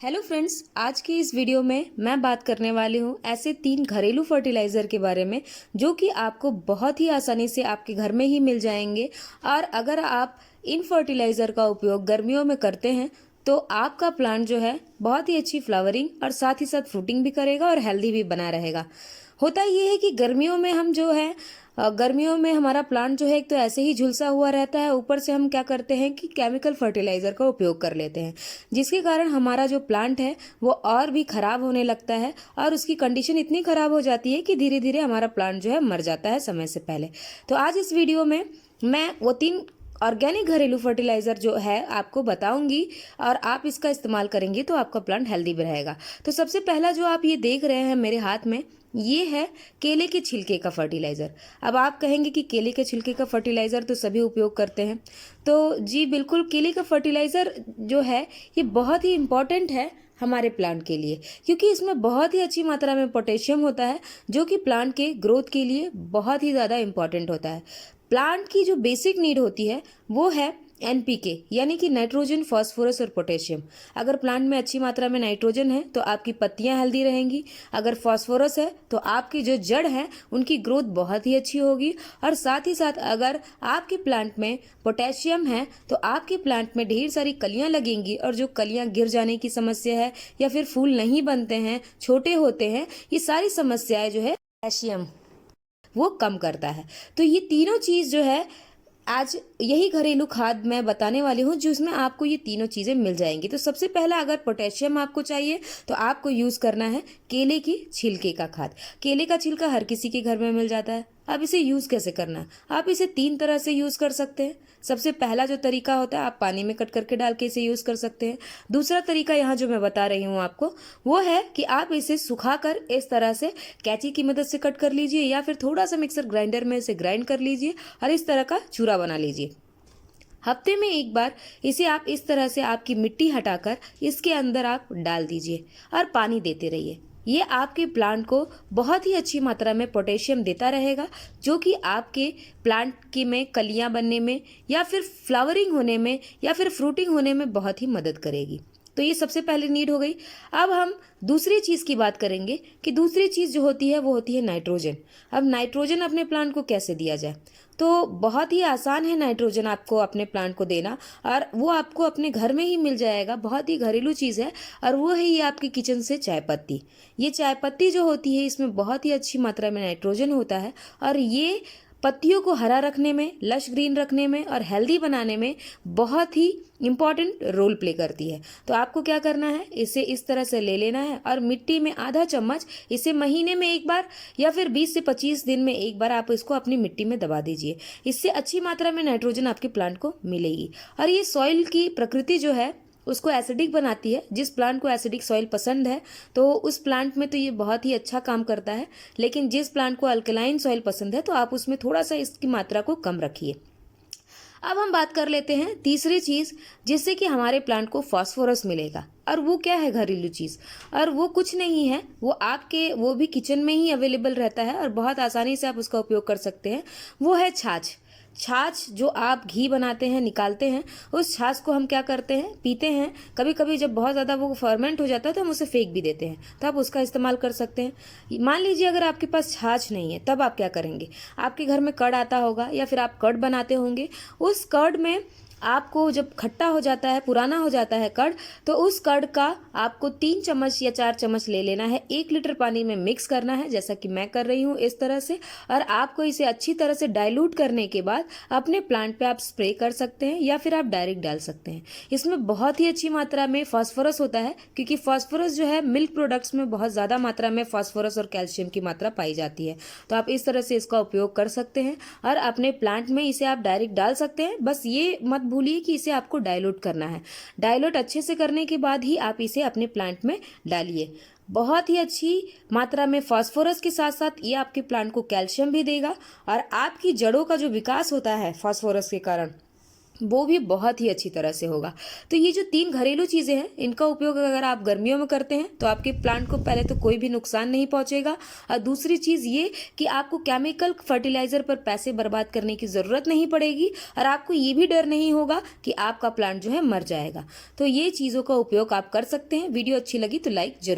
Hello friends, आज की इस वीडियो में मैं बात करने वाली हूँ ऐसे 3 घरेलू फर्टिलाइज़र के बारे में जो कि आपको बहुत ही आसानी से आपके घर में ही मिल जाएंगे। और अगर आप इन फर्टिलाइज़र का उपयोग गर्मियों में करते हैं तो आपका प्लांट जो है बहुत ही अच्छी फ्लावरिंग और साथ ही साथ फ्रूटिंग भी करेगा और हेल्दी भी बना रहेगा। होता ये है कि गर्मियों में हम जो है गर्मियों में हमारा प्लांट जो है एक तो ऐसे ही झुलसा हुआ रहता है, ऊपर से हम क्या करते हैं कि केमिकल फर्टिलाइज़र का उपयोग कर लेते हैं, जिसके कारण हमारा जो प्लांट है वो और भी ख़राब होने लगता है और उसकी कंडीशन इतनी ख़राब हो जाती है कि धीरे धीरे हमारा प्लांट जो है मर जाता है समय से पहले। तो आज इस वीडियो में मैं वो 3 ऑर्गेनिक घरेलू फर्टिलाइज़र जो है आपको बताऊंगी और आप इसका इस्तेमाल करेंगे तो आपका प्लांट हेल्दी भी रहेगा। तो सबसे पहला जो आप ये देख रहे हैं मेरे हाथ में, ये है केले के छिलके का फर्टिलाइज़र। अब आप कहेंगे कि केले के छिलके का फर्टिलाइज़र तो सभी उपयोग करते हैं, तो जी बिल्कुल, केले का फर्टिलाइज़र जो है ये बहुत ही इम्पॉर्टेंट है हमारे प्लांट के लिए, क्योंकि इसमें बहुत ही अच्छी मात्रा में पोटेशियम होता है जो कि प्लांट के ग्रोथ के लिए बहुत ही ज़्यादा इम्पॉर्टेंट होता है। प्लांट की जो बेसिक नीड होती है वो है एनपीके, यानी कि नाइट्रोजन, फास्फोरस और पोटेशियम। अगर प्लांट में अच्छी मात्रा में नाइट्रोजन है तो आपकी पत्तियां हेल्दी रहेंगी, अगर फास्फोरस है तो आपकी जो जड़ है उनकी ग्रोथ बहुत ही अच्छी होगी, और साथ ही साथ अगर आपके प्लांट में पोटेशियम है तो आपके प्लांट में ढेर सारी कलियां लगेंगी, और जो कलियां गिर जाने की समस्या है या फिर फूल नहीं बनते हैं, छोटे होते हैं, ये सारी समस्याएं जो है पोटेशियम वो कम करता है। तो ये तीनों चीज़ जो है आज यही घरेलू खाद मैं बताने वाली हूँ जिसमें आपको ये तीनों चीज़ें मिल जाएंगी। तो सबसे पहला, अगर पोटेशियम आपको चाहिए तो आपको यूज़ करना है केले की छिलके का खाद। केले का छिलका हर किसी के घर में मिल जाता है। अब इसे यूज़ कैसे करना है? आप इसे 3 तरह से यूज़ कर सकते हैं। सबसे पहला जो तरीका होता है, आप पानी में कट करके डाल के इसे यूज़ कर सकते हैं। दूसरा तरीका यहाँ जो मैं बता रही हूँ आपको, वो है कि आप इसे सुखाकर इस तरह से कैंची की मदद से कट कर लीजिए, या फिर थोड़ा सा मिक्सर ग्राइंडर में इसे ग्राइंड कर लीजिए और इस तरह का चूरा बना लीजिए। हफ्ते में एक बार इसे आप इस तरह से आपकी मिट्टी हटाकर इसके अंदर आप डाल दीजिए और पानी देते रहिए। ये आपके प्लांट को बहुत ही अच्छी मात्रा में पोटेशियम देता रहेगा, जो कि आपके प्लांट की में कलियां बनने में या फिर फ्लावरिंग होने में या फिर फ्रूटिंग होने में बहुत ही मदद करेगी। तो ये सबसे पहले नीड हो गई। अब हम दूसरी चीज़ की बात करेंगे कि दूसरी चीज़ जो होती है वो होती है नाइट्रोजन। अब नाइट्रोजन अपने प्लांट को कैसे दिया जाए? तो बहुत ही आसान है नाइट्रोजन आपको अपने प्लांट को देना, और वो आपको अपने घर में ही मिल जाएगा। बहुत ही घरेलू चीज़ है, और वो है ये आपकी किचन से चाय पत्ती। ये चाय पत्ती जो होती है इसमें बहुत ही अच्छी मात्रा में नाइट्रोजन होता है, और ये पत्तियों को हरा रखने में, लश ग्रीन रखने में और हेल्दी बनाने में बहुत ही इम्पॉर्टेंट रोल प्ले करती है। तो आपको क्या करना है, इसे इस तरह से ले लेना है और मिट्टी में आधा चम्मच, इसे महीने में एक बार या फिर 20 से 25 दिन में एक बार आप इसको अपनी मिट्टी में दबा दीजिए। इससे अच्छी मात्रा में नाइट्रोजन आपके प्लांट को मिलेगी। और ये सॉइल की प्रकृति जो है उसको एसिडिक बनाती है। जिस प्लांट को एसिडिक सॉइल पसंद है तो उस प्लांट में तो ये बहुत ही अच्छा काम करता है, लेकिन जिस प्लांट को अल्कलाइन सॉइल पसंद है तो आप उसमें थोड़ा सा इसकी मात्रा को कम रखिए। अब हम बात कर लेते हैं तीसरी चीज़, जिससे कि हमारे प्लांट को फास्फोरस मिलेगा। और वो क्या है घरेलू चीज़? और वो कुछ नहीं है, वो भी किचन में ही अवेलेबल रहता है और बहुत आसानी से आप उसका उपयोग कर सकते हैं। वो है छाछ। छाछ जो आप घी बनाते हैं, निकालते हैं, उस छाछ को हम क्या करते हैं, पीते हैं। कभी कभी जब बहुत ज़्यादा वो फर्मेंट हो जाता है तो हम उसे फेंक भी देते हैं, तो आप उसका इस्तेमाल कर सकते हैं। मान लीजिए अगर आपके पास छाछ नहीं है, तब आप क्या करेंगे? आपके घर में कर्ड आता होगा या फिर आप कर्ड बनाते होंगे। उस कर्ड में आपको जब खट्टा हो जाता है, पुराना हो जाता है कर्ड, तो उस कर्ड का आपको 3 चम्मच या 4 चम्मच ले लेना है, 1 लीटर पानी में मिक्स करना है, जैसा कि मैं कर रही हूँ इस तरह से। और आपको इसे अच्छी तरह से डाइल्यूट करने के बाद अपने प्लांट पे आप स्प्रे कर सकते हैं या फिर आप डायरेक्ट डाल सकते हैं। इसमें बहुत ही अच्छी मात्रा में फास्फोरस होता है, क्योंकि फास्फोरस जो है मिल्क प्रोडक्ट्स में बहुत ज़्यादा मात्रा में फास्फोरस और कैल्शियम की मात्रा पाई जाती है। तो आप इस तरह से इसका उपयोग कर सकते हैं और अपने प्लांट में इसे आप डायरेक्ट डाल सकते हैं। बस ये मत भूलिए कि इसे आपको डाइल्यूट करना है। डाइल्यूट अच्छे से करने के बाद ही आप इसे अपने प्लांट में डालिए। बहुत ही अच्छी मात्रा में फास्फोरस के साथ साथ ये आपके प्लांट को कैल्शियम भी देगा, और आपकी जड़ों का जो विकास होता है फास्फोरस के कारण, वो भी बहुत ही अच्छी तरह से होगा। तो ये जो 3 घरेलू चीज़ें हैं, इनका उपयोग अगर आप गर्मियों में करते हैं, तो आपके प्लांट को पहले तो कोई भी नुकसान नहीं पहुँचेगा और दूसरी चीज़ ये कि आपको केमिकल फर्टिलाइज़र पर पैसे बर्बाद करने की ज़रूरत नहीं पड़ेगी और आपको ये भी डर नहीं होगा कि आपका प्लांट जो है मर जाएगा। तो ये चीज़ों का उपयोग आप कर सकते हैं। वीडियो अच्छी लगी तो लाइक ज़रूर